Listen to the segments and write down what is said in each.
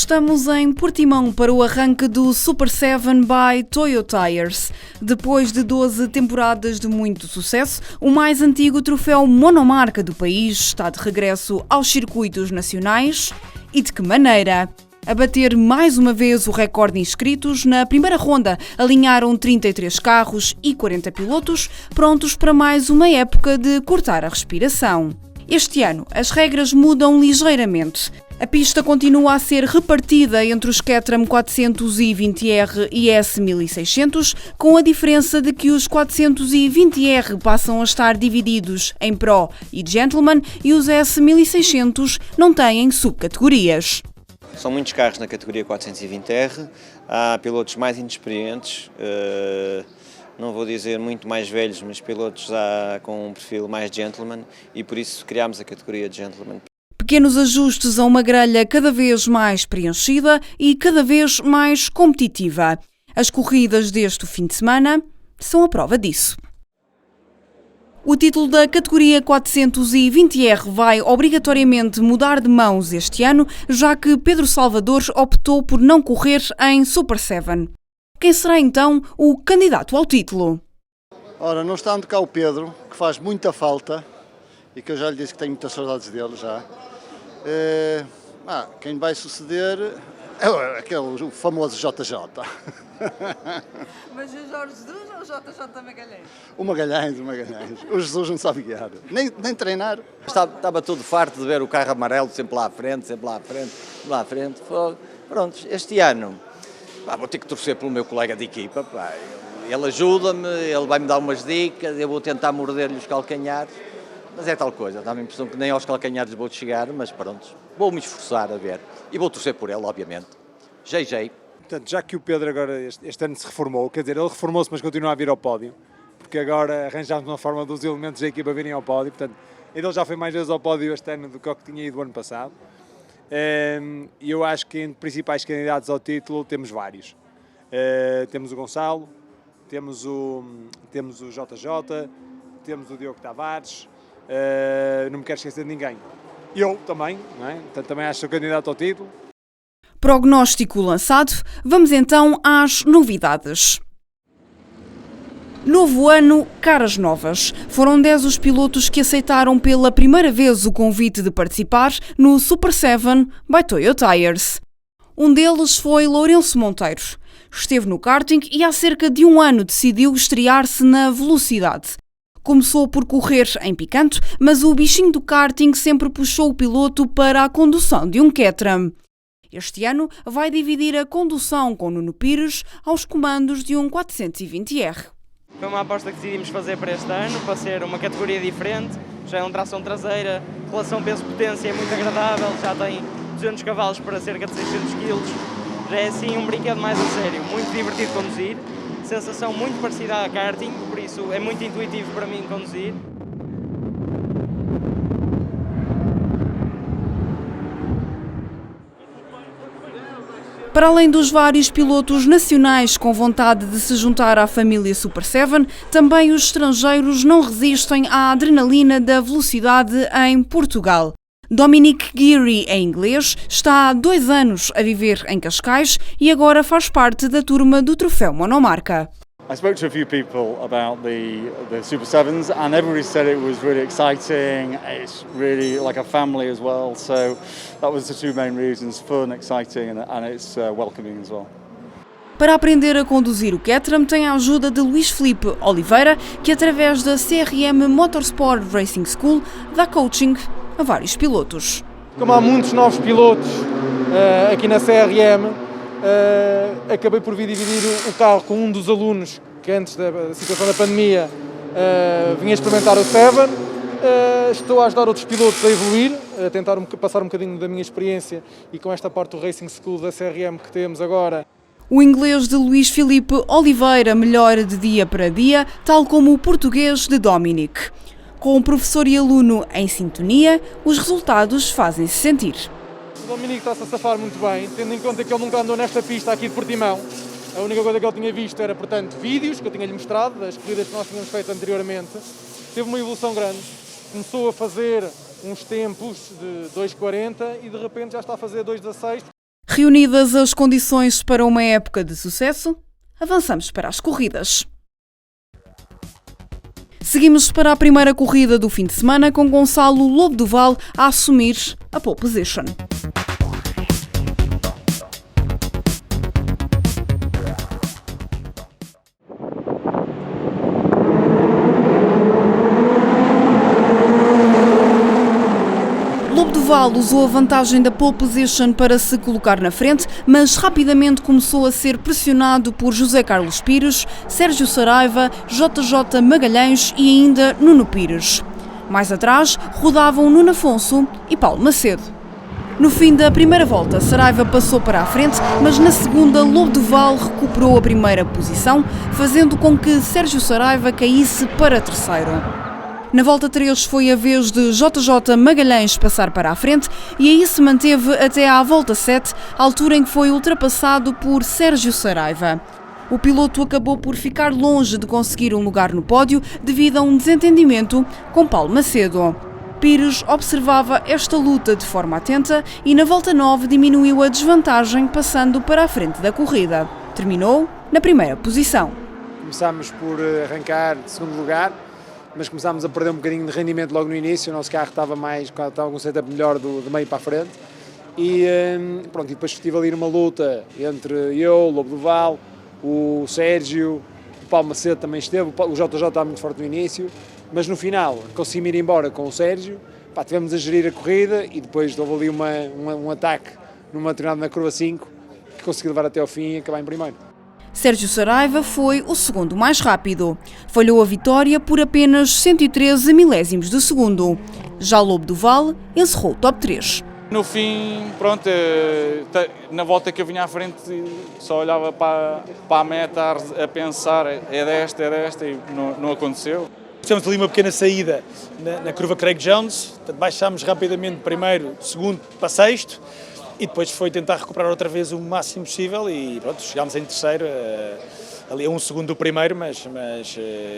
Estamos em Portimão para o arranque do Super 7 by Toyo Tires. Depois de 12 temporadas de muito sucesso, o mais antigo troféu monomarca do país está de regresso aos circuitos nacionais. E de que maneira? A bater mais uma vez o recorde de inscritos, na primeira ronda alinharam 33 carros e 40 pilotos, prontos para mais uma época de cortar a respiração. Este ano, as regras mudam ligeiramente. A pista continua a ser repartida entre os Caterham 420R e S1600, com a diferença de que os 420R passam a estar divididos em Pro e Gentleman e os S1600 não têm subcategorias. São muitos carros na categoria 420R, há pilotos mais inexperientes, não vou dizer muito mais velhos, mas pilotos com um perfil mais gentleman e por isso criámos a categoria de gentleman. Pequenos ajustes a uma grelha cada vez mais preenchida e cada vez mais competitiva. As corridas deste fim de semana são a prova disso. O título da categoria 420R vai obrigatoriamente mudar de mãos este ano, já que Pedro Salvador optou por não correr em Super 7. Quem será então o candidato ao título? Ora, não estando cá o Pedro, que faz muita falta e que eu já lhe disse que tenho muitas saudades dele já. Quem vai suceder é o famoso JJ. Mas o Jorge Jesus ou o JJ Magalhães? O Magalhães. O Jesus não sabe guiar, nem treinar. Estava todo farto de ver o carro amarelo sempre lá à frente. Pronto, este ano vou ter que torcer pelo meu colega de equipa. Ele ajuda-me, ele vai-me dar umas dicas, eu vou tentar morder-lhe os calcanhares. Mas é tal coisa, dá-me a impressão que nem aos calcanhares vou chegar, mas pronto, vou-me esforçar a ver. E vou torcer por ele, obviamente. GG. Portanto, já que o Pedro agora este ano se reformou, quer dizer, ele reformou-se, mas continua a vir ao pódio, porque agora arranjámos uma forma dos elementos da equipa virem ao pódio, portanto, ele já foi mais vezes ao pódio este ano do que o que tinha ido o ano passado. E eu acho que entre principais candidatos ao título temos vários. Temos o Gonçalo, temos o JJ, temos o Diogo Tavares, não me quero esquecer de ninguém. Eu também, não é? Portanto, também acho que sou candidato ao título. Prognóstico lançado, vamos então às novidades. Novo ano, caras novas. Foram 10 os pilotos que aceitaram pela primeira vez o convite de participar no Super 7 by Toyo Tires. Um deles foi Lourenço Monteiro. Esteve no karting e há cerca de um ano decidiu estrear-se na velocidade. Começou por correr em Picanto, mas o bichinho do karting sempre puxou o piloto para a condução de um Caterham. Este ano vai dividir a condução com Nuno Pires aos comandos de um 420R. Foi uma aposta que decidimos fazer para este ano, para ser uma categoria diferente. Já é um tração traseira, relação peso-potência é muito agradável, já tem 200 cavalos para cerca de 600 kg. Já é assim um brinquedo mais a sério, muito divertido de conduzir, sensação muito parecida a karting, por isso é muito intuitivo para mim conduzir. Para além dos vários pilotos nacionais com vontade de se juntar à família Super 7, também os estrangeiros não resistem à adrenalina da velocidade em Portugal. Dominic Geary, em inglês, está há 2 anos a viver em Cascais e agora faz parte da turma do troféu monomarca. I spoke to a few people about the Super 7s and everybody said it was really exciting, it's really like a family as well, so that was the two main reasons, fun, exciting and it's welcoming as well. Para aprender a conduzir o Caterham tem a ajuda de Luís Filipe Oliveira, que através da CRM Motorsport Racing School dá coaching a vários pilotos. Como há muitos novos pilotos aqui na CRM, acabei por vir dividir o carro com um dos alunos que antes da situação da pandemia vinha experimentar o 7. Estou a ajudar outros pilotos a evoluir, a tentar passar um bocadinho da minha experiência e com esta parte do Racing School da CRM que temos agora. O inglês de Luís Filipe Oliveira melhora de dia para dia, tal como o português de Dominic. Com o professor e aluno em sintonia, os resultados fazem-se sentir. O Dominic está-se a safar muito bem, tendo em conta que ele nunca andou nesta pista aqui de Portimão. A única coisa que ele tinha visto era, portanto, vídeos que eu tinha-lhe mostrado, das corridas que nós tínhamos feito anteriormente. Teve uma evolução grande, começou a fazer uns tempos de 2,40 e de repente já está a fazer 2,16. Reunidas as condições para uma época de sucesso, avançamos para as corridas. Seguimos para a primeira corrida do fim de semana com Gonçalo Lobo do Val a assumir a pole position. Lobo do Val usou a vantagem da pole position para se colocar na frente, mas rapidamente começou a ser pressionado por José Carlos Pires, Sérgio Saraiva, JJ Magalhães e ainda Nuno Pires. Mais atrás rodavam Nuno Afonso e Paulo Macedo. No fim da primeira volta, Saraiva passou para a frente, mas na segunda, Lobo do Val recuperou a primeira posição, fazendo com que Sérgio Saraiva caísse para terceiro. Na volta 3 foi a vez de JJ Magalhães passar para a frente e aí se manteve até à volta 7, altura em que foi ultrapassado por Sérgio Saraiva. O piloto acabou por ficar longe de conseguir um lugar no pódio devido a um desentendimento com Paulo Macedo. Pires observava esta luta de forma atenta e na volta 9 diminuiu a desvantagem passando para a frente da corrida. Terminou na primeira posição. Começámos por arrancar de segundo lugar, mas começámos a perder um bocadinho de rendimento logo no início. O nosso carro estava com um setup melhor do meio para a frente e depois estive ali numa luta entre eu, o Lobo do Val, o Sérgio, o Paulo Macedo também esteve, o JJ estava muito forte no início, mas no final conseguimos ir embora com o Sérgio, tivemos a gerir a corrida e depois houve ali um ataque numa determinada na curva 5 que consegui levar até ao fim e acabar em primeiro. Sérgio Saraiva foi o segundo mais rápido. Falhou a vitória por apenas 113 milésimos de segundo. Já Lobo do Val encerrou o top 3. No fim, pronto, na volta que eu vinha à frente só olhava para a meta a pensar é desta e não aconteceu. Tivemos ali uma pequena saída na curva Craig Jones, baixámos rapidamente primeiro, segundo para sexto e depois foi tentar recuperar outra vez o máximo possível e pronto, chegámos em terceiro, ali a um segundo do primeiro, mas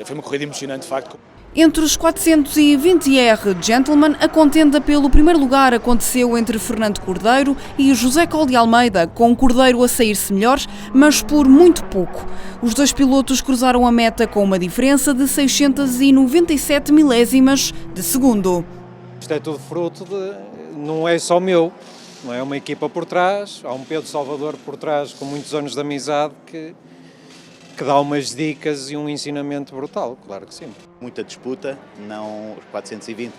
foi uma corrida emocionante de facto. Entre os 420R Gentleman, a contenda pelo primeiro lugar aconteceu entre Fernando Cordeiro e José Col de Almeida, com Cordeiro a sair-se melhor, mas por muito pouco. Os dois pilotos cruzaram a meta com uma diferença de 697 milésimas de segundo. Isto é tudo fruto não é só meu, não é uma equipa por trás, há um Pedro Salvador por trás com muitos anos de amizade que dá umas dicas e um ensinamento brutal, claro que sim. Muita disputa, os 420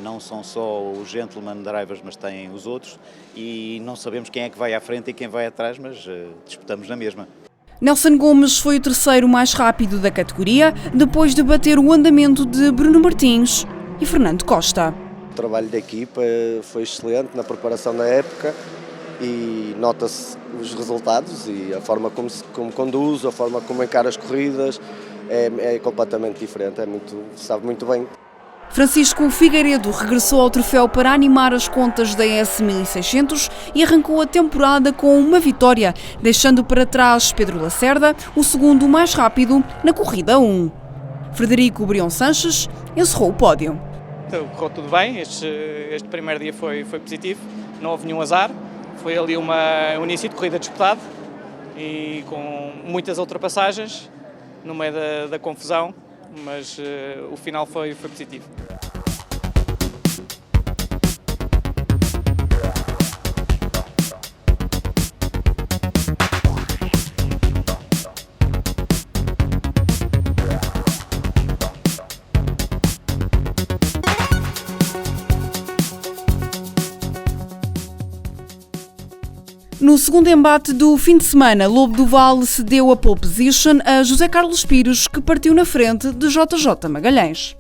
não são só os gentleman drivers, mas têm os outros e não sabemos quem é que vai à frente e quem vai atrás, mas disputamos na mesma. Nelson Gomes foi o terceiro mais rápido da categoria, depois de bater o andamento de Bruno Martins e Fernando Costa. O trabalho da equipa foi excelente na preparação da época e nota-se os resultados e a forma como conduz, a forma como encara as corridas é completamente diferente, sabe muito bem. Francisco Figueiredo regressou ao troféu para animar as contas da S1600 e arrancou a temporada com uma vitória, deixando para trás Pedro Lacerda, o segundo mais rápido na corrida 1. Frederico Brion Sanches encerrou o pódio. Correu tudo bem, este primeiro dia foi positivo, não houve nenhum azar. Foi ali um início de corrida disputado e com muitas ultrapassagens no meio da confusão, mas o final foi positivo. No segundo embate do fim de semana, Lobo do Val cedeu a pole position a José Carlos Pires, que partiu na frente de JJ Magalhães.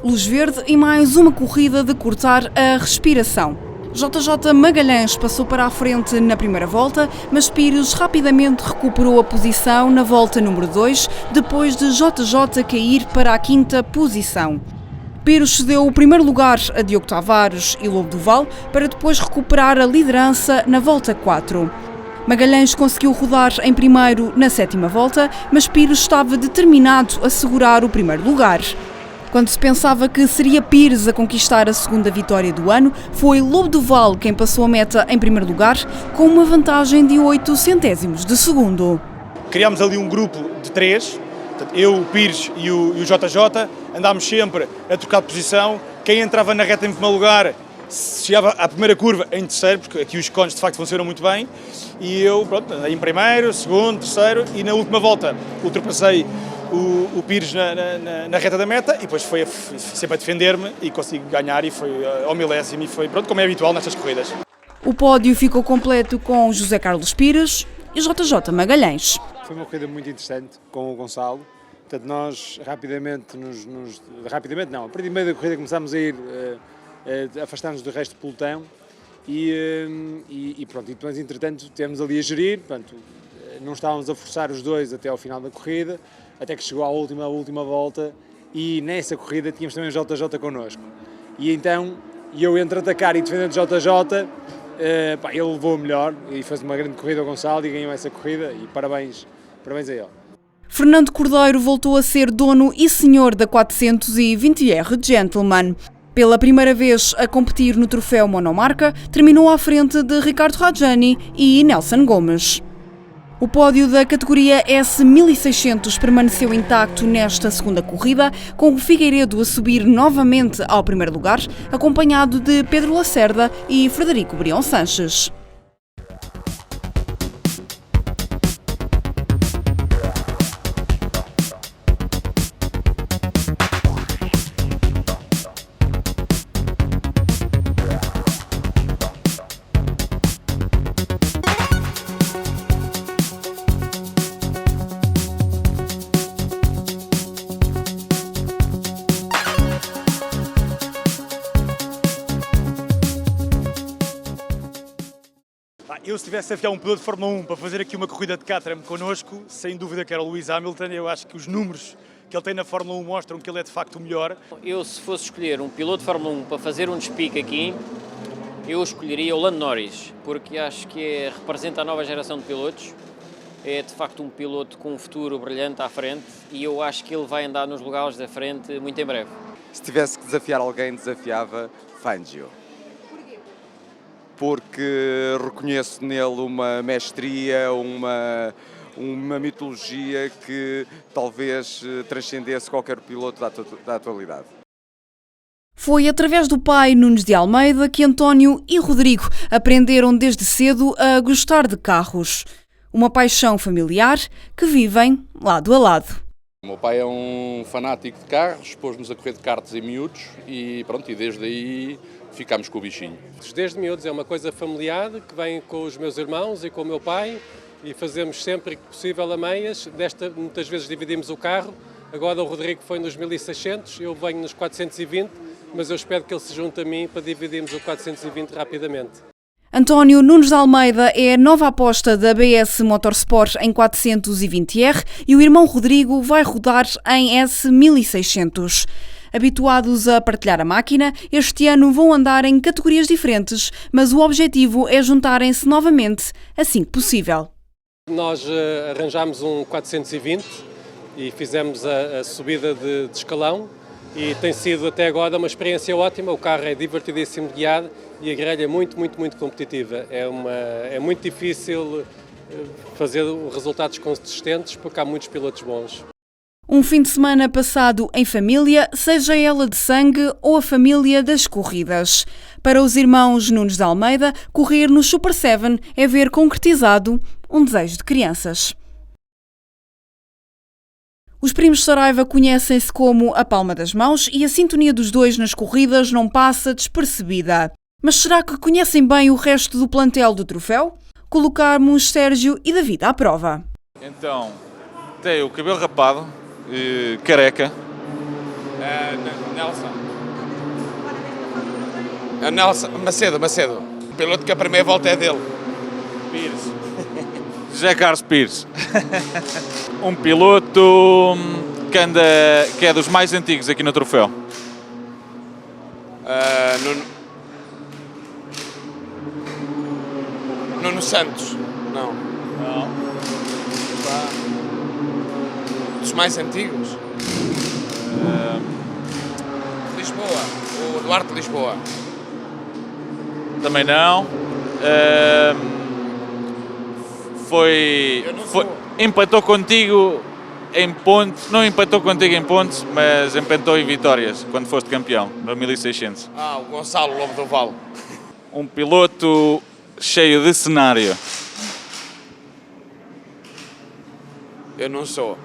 Luz verde e mais uma corrida de cortar a respiração. JJ Magalhães passou para a frente na primeira volta, mas Pires rapidamente recuperou a posição na volta número 2, depois de JJ cair para a quinta posição. Pires cedeu o primeiro lugar a Diogo Tavares e Lobo do Val para depois recuperar a liderança na volta 4. Magalhães conseguiu rodar em primeiro na sétima volta, mas Pires estava determinado a segurar o primeiro lugar. Quando se pensava que seria Pires a conquistar a segunda vitória do ano, foi Lobo do Vale quem passou a meta em primeiro lugar, com uma vantagem de 8 centésimos de segundo. Criámos ali um grupo de 3, eu, o Pires e o JJ, andámos sempre a trocar de posição. Quem entrava na reta em primeiro lugar chegava à primeira curva em terceiro, porque aqui os cones de facto funcionam muito bem. E eu, pronto, andei em primeiro, segundo, terceiro e na última volta ultrapassei o Pires na reta da meta e depois foi sempre a defender-me e consegui ganhar e foi ao milésimo e foi, pronto, como é habitual nestas corridas. O pódio ficou completo com José Carlos Pires e JJ Magalhães. Foi uma corrida muito interessante com o Gonçalo. Portanto, nós rapidamente, a partir do meio da corrida começámos a ir afastar-nos do resto do pelotão e pronto, e depois entretanto estivemos ali a gerir, portanto, não estávamos a forçar os dois até ao final da corrida, até que chegou à última volta e nessa corrida tínhamos também o JJ connosco. E então, eu entre atacar e defender o JJ, ele levou a melhor e fez uma grande corrida ao Gonçalo e ganhou essa corrida e parabéns a ele. Fernando Cordeiro voltou a ser dono e senhor da 420R Gentleman. Pela primeira vez a competir no troféu monomarca, terminou à frente de Ricardo Rajani e Nelson Gomes. O pódio da categoria S1600 permaneceu intacto nesta segunda corrida, com o Figueiredo a subir novamente ao primeiro lugar, acompanhado de Pedro Lacerda e Frederico Brião Sanches. Eu, se tivesse a enviar um piloto de Fórmula 1 para fazer aqui uma corrida de Caterham connosco, sem dúvida que era o Lewis Hamilton. Eu acho que os números que ele tem na Fórmula 1 mostram que ele é de facto o melhor. Eu, se fosse escolher um piloto de Fórmula 1 para fazer um despique aqui, eu escolheria o Lando Norris, porque acho que representa a nova geração de pilotos. É de facto um piloto com um futuro brilhante à frente e eu acho que ele vai andar nos lugares da frente muito em breve. Se tivesse que desafiar alguém, desafiava Fangio. Porque reconheço nele uma mestria, uma mitologia que talvez transcendesse qualquer piloto da atualidade. Foi através do pai Nunes de Almeida que António e Rodrigo aprenderam desde cedo a gostar de carros. Uma paixão familiar que vivem lado a lado. O meu pai é um fanático de carros, pôs-nos a correr de karts em miúdos e pronto, e desde aí ficámos com o bichinho. Desde miúdos é uma coisa familiar que vem com os meus irmãos e com o meu pai e fazemos sempre que possível a meias. Muitas vezes dividimos o carro. Agora o Rodrigo foi nos 1600, eu venho nos 420, mas eu espero que ele se junte a mim para dividirmos o 420 rapidamente. António Nunes de Almeida é a nova aposta da BS Motorsport em 420R e o irmão Rodrigo vai rodar em S1600. Habituados a partilhar a máquina, este ano vão andar em categorias diferentes, mas o objetivo é juntarem-se novamente assim que possível. Nós arranjámos um 420 e fizemos a subida de escalão e tem sido até agora uma experiência ótima. O carro é divertidíssimo de guiar e a grelha é muito competitiva. É muito difícil fazer resultados consistentes porque há muitos pilotos bons. Um fim de semana passado em família, seja ela de sangue ou a família das corridas. Para os irmãos Nunes de Almeida, correr no Super 7 é ver concretizado um desejo de crianças. Os primos Saraiva conhecem-se como a palma das mãos e a sintonia dos dois nas corridas não passa despercebida. Mas será que conhecem bem o resto do plantel do troféu? Colocarmos Sérgio e David à prova. Então, tem o cabelo rapado, careca. Nelson. Macedo. O piloto que a primeira volta é dele. Pires. José Carlos Pires. Um piloto que é dos mais antigos aqui no troféu. Nuno Santos. Não. Dos mais antigos? Lisboa, o Duarte de Lisboa. Também não. Empatou contigo em pontos, não empatou contigo em pontos, mas empatou em vitórias quando foste campeão, no 1600. O Gonçalo Lobo do Vale. Um piloto cheio de cenário. Eu não sou.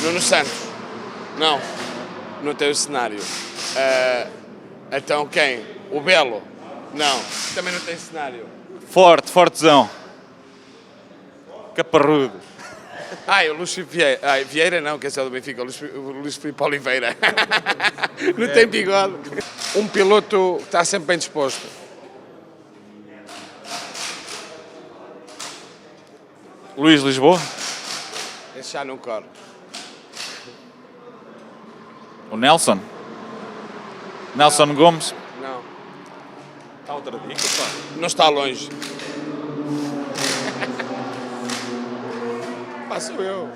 Nuno Santos. Não tem o cenário. Então quem? O Belo? Não, também não tem cenário. Fortezão. Caparrudo. O Luís Vieira. Vieira não, que esse é do Benfica, o Luís Filipe Oliveira. Não tem bigode. Um piloto que está sempre bem disposto. Luís Lisboa. Esse já não corre. O Nelson. Nelson Gomes. Não. Há outra dica, pá. Não está longe. Sou eu.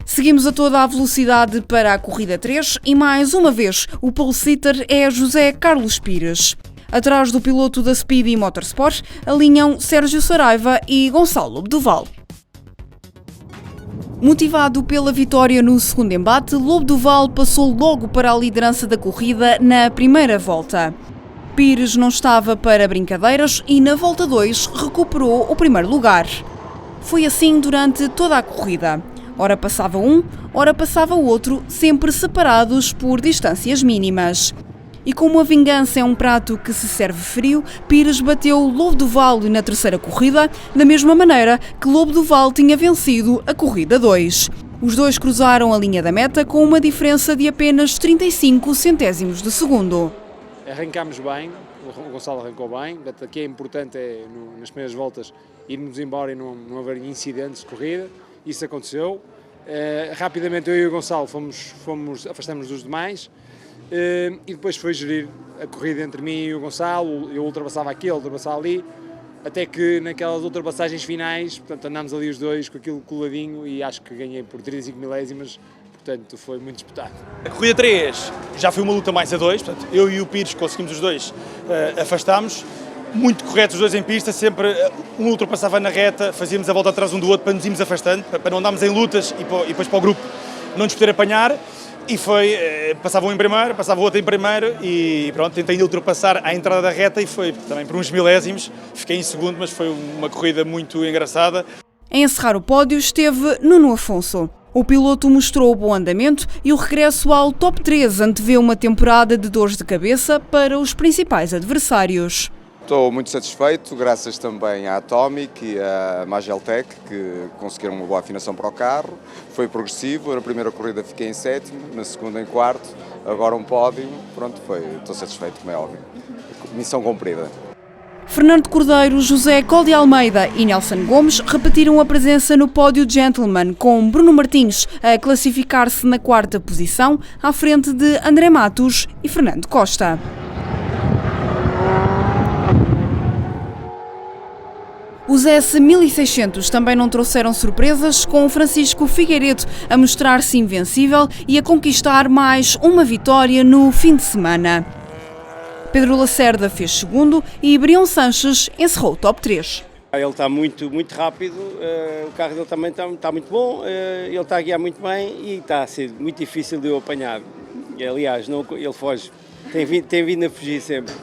Seguimos a toda a velocidade para a corrida 3 e mais uma vez o pole sitter é José Carlos Pires. Atrás do piloto da Speedy Motorsport alinham Sérgio Saraiva e Gonçalo Lobo do Vale. Motivado pela vitória no segundo embate, Lobo do Vale passou logo para a liderança da corrida na primeira volta. Pires não estava para brincadeiras e na volta 2 recuperou o primeiro lugar. Foi assim durante toda a corrida. Ora passava um, ora passava o outro, sempre separados por distâncias mínimas. E como a vingança é um prato que se serve frio, Pires bateu Lobo do Vale na terceira corrida, da mesma maneira que Lobo do Vale tinha vencido a corrida 2. Os dois cruzaram a linha da meta com uma diferença de apenas 35 centésimos de segundo. Arrancámos bem, o Gonçalo arrancou bem, aqui é importante nas primeiras voltas irmos embora e não haver incidentes de corrida, isso aconteceu. Rapidamente eu e o Gonçalo afastamos-nos dos demais e depois foi gerir a corrida entre mim e o Gonçalo, eu ultrapassava aqui, ele ultrapassava ali, até que naquelas ultrapassagens finais, portanto andámos ali os dois com aquilo coladinho e acho que ganhei por 35 milésimas. Portanto, foi muito disputado. A corrida 3 já foi uma luta mais a dois, portanto, eu e o Pires conseguimos os dois afastarmos, muito corretos os dois em pista, sempre um ultrapassava na reta, fazíamos a volta atrás um do outro para nos irmos afastando, para não andarmos em lutas e depois para o grupo não nos poder apanhar, e passava um em primeiro, passava o outro em primeiro e pronto, tentei ultrapassar à entrada da reta e foi também por uns milésimos, fiquei em segundo, mas foi uma corrida muito engraçada. A encerrar o pódio esteve Nuno Afonso. O piloto mostrou bom andamento e o regresso ao top 3 antevê uma temporada de dores de cabeça para os principais adversários. Estou muito satisfeito, graças também à Atomic e à Mageltec, que conseguiram uma boa afinação para o carro. Foi progressivo, na primeira corrida fiquei em sétimo, na segunda em quarto, agora um pódio, pronto, estou satisfeito, como é óbvio. Missão cumprida. Fernando Cordeiro, José Col de Almeida e Nelson Gomes repetiram a presença no pódio Gentleman, com Bruno Martins a classificar-se na quarta posição, à frente de André Matos e Fernando Costa. Os S1600 também não trouxeram surpresas, com Francisco Figueiredo a mostrar-se invencível e a conquistar mais uma vitória no fim de semana. Pedro Lacerda fez segundo e Brião Sanches encerrou o top 3. Ele está muito rápido, o carro dele também está muito bom, ele está a guiar muito bem e está a ser muito difícil de eu apanhar. Aliás, ele foge, tem vindo a fugir sempre.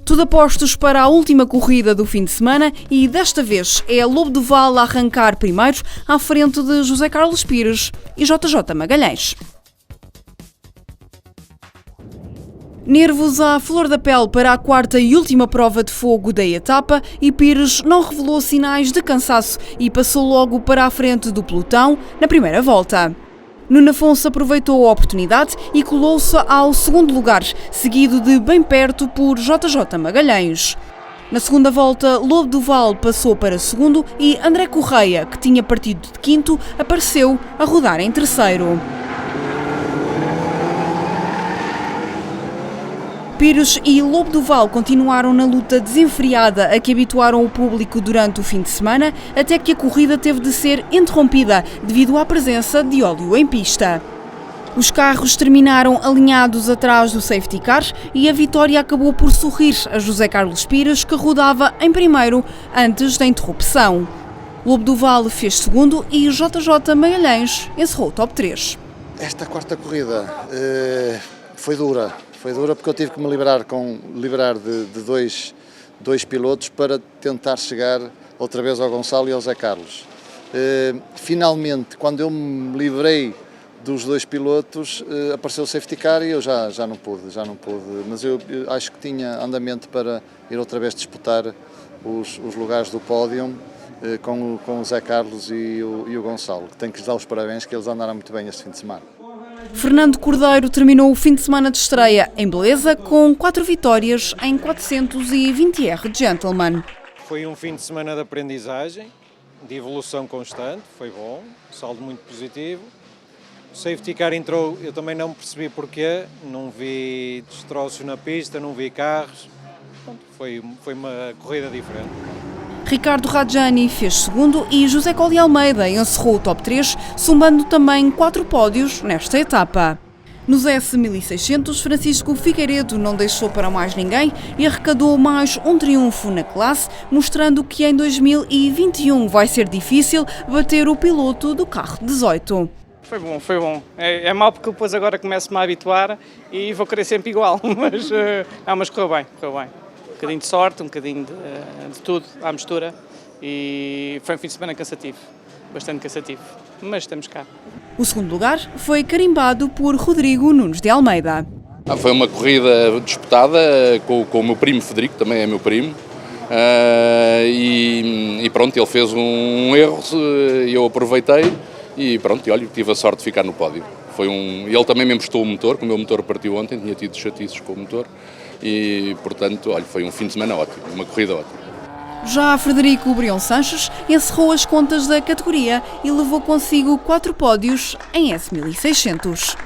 Tudo apostos para a última corrida do fim de semana e desta vez é Lobo do Vale a arrancar primeiro à frente de José Carlos Pires e JJ Magalhães. Nervos à flor da pele para a quarta e última prova de fogo da etapa e Pires não revelou sinais de cansaço e passou logo para a frente do pelotão na primeira volta. Nuno Afonso aproveitou a oportunidade e colou-se ao segundo lugar, seguido de bem perto por JJ Magalhães. Na segunda volta, Lobo do Val passou para segundo e André Correia, que tinha partido de quinto, apareceu a rodar em terceiro. Pires e Lobo do Val continuaram na luta desenfreada a que habituaram o público durante o fim de semana, até que a corrida teve de ser interrompida devido à presença de óleo em pista. Os carros terminaram alinhados atrás do safety car e a vitória acabou por sorrir a José Carlos Pires, que rodava em primeiro antes da interrupção. Lobo do Val fez segundo e JJ Magalhães encerrou o top 3. Esta quarta corrida foi dura. Foi dura porque eu tive que me liberar de dois pilotos para tentar chegar outra vez ao Gonçalo e ao Zé Carlos. Finalmente, quando eu me livrei dos dois pilotos, apareceu o safety car e eu já não pude, mas eu acho que tinha andamento para ir outra vez disputar os lugares do pódio com o Zé Carlos e o Gonçalo, que tenho que lhes dar os parabéns, que eles andaram muito bem este fim de semana. Fernando Cordeiro terminou o fim de semana de estreia em beleza com 4 vitórias em 420R Gentleman. Foi um fim de semana de aprendizagem, de evolução constante, foi bom, saldo muito positivo. O safety car entrou, eu também não percebi porquê, não vi destroços na pista, não vi carros, foi uma corrida diferente. Ricardo Rajani fez segundo e José Colli Almeida encerrou o top 3, somando também 4 pódios nesta etapa. Nos S1600, Francisco Figueiredo não deixou para mais ninguém e arrecadou mais um triunfo na classe, mostrando que em 2021 vai ser difícil bater o piloto do carro 18. Foi bom. É mau porque depois agora começo-me a habituar e vou querer sempre igual, mas correu bem. Um bocadinho de sorte, um bocadinho de tudo à mistura e foi um fim de semana cansativo, bastante cansativo, mas estamos cá. O segundo lugar foi carimbado por Rodrigo Nunes de Almeida. Foi uma corrida disputada com o meu primo Federico, também é meu primo, e pronto, ele fez um erro e eu aproveitei e pronto, e olha, tive a sorte de ficar no pódio. Ele também me emprestou o motor, que o meu motor partiu ontem, tinha tido chatices com o motor. E, portanto, olha, foi um fim de semana ótimo, uma corrida ótima. Já Frederico Brion Sanches encerrou as contas da categoria e levou consigo 4 pódios em S1600.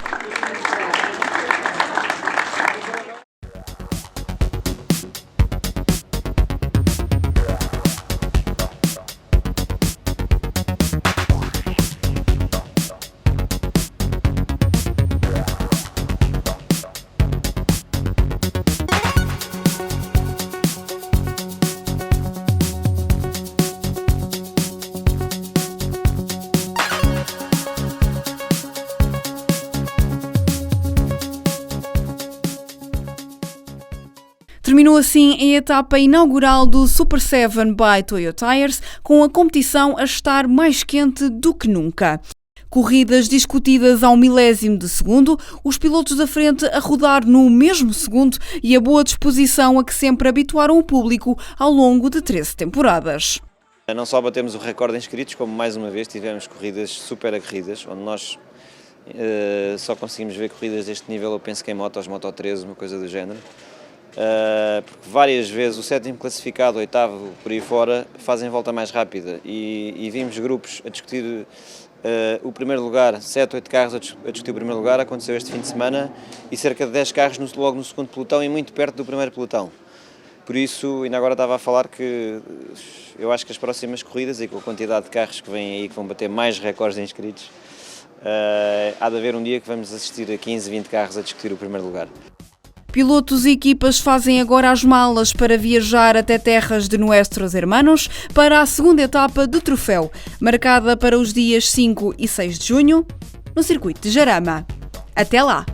Terminou assim a etapa inaugural do Super 7 by Toyo Tires, com a competição a estar mais quente do que nunca. Corridas discutidas ao milésimo de segundo, os pilotos da frente a rodar no mesmo segundo e a boa disposição a que sempre habituaram o público ao longo de 13 temporadas. Não só batemos o recorde de inscritos, como mais uma vez tivemos corridas super aguerridas, onde nós só conseguimos ver corridas deste nível, eu penso que em motos, Moto 13, uma coisa do género. Porque várias vezes o sétimo classificado, o oitavo, por aí fora, fazem volta mais rápida e vimos grupos a discutir o primeiro lugar, 7, 8 carros a discutir o primeiro lugar, aconteceu este fim de semana, e cerca de 10 carros logo no segundo pelotão e muito perto do primeiro pelotão. Por isso, ainda agora estava a falar que eu acho que as próximas corridas, e com a quantidade de carros que vêm aí, que vão bater mais recordes de inscritos, há de haver um dia que vamos assistir a 15, 20 carros a discutir o primeiro lugar. Pilotos e equipas fazem agora as malas para viajar até terras de Nuestros Hermanos para a segunda etapa do troféu, marcada para os dias 5 e 6 de junho, no circuito de Jarama. Até lá!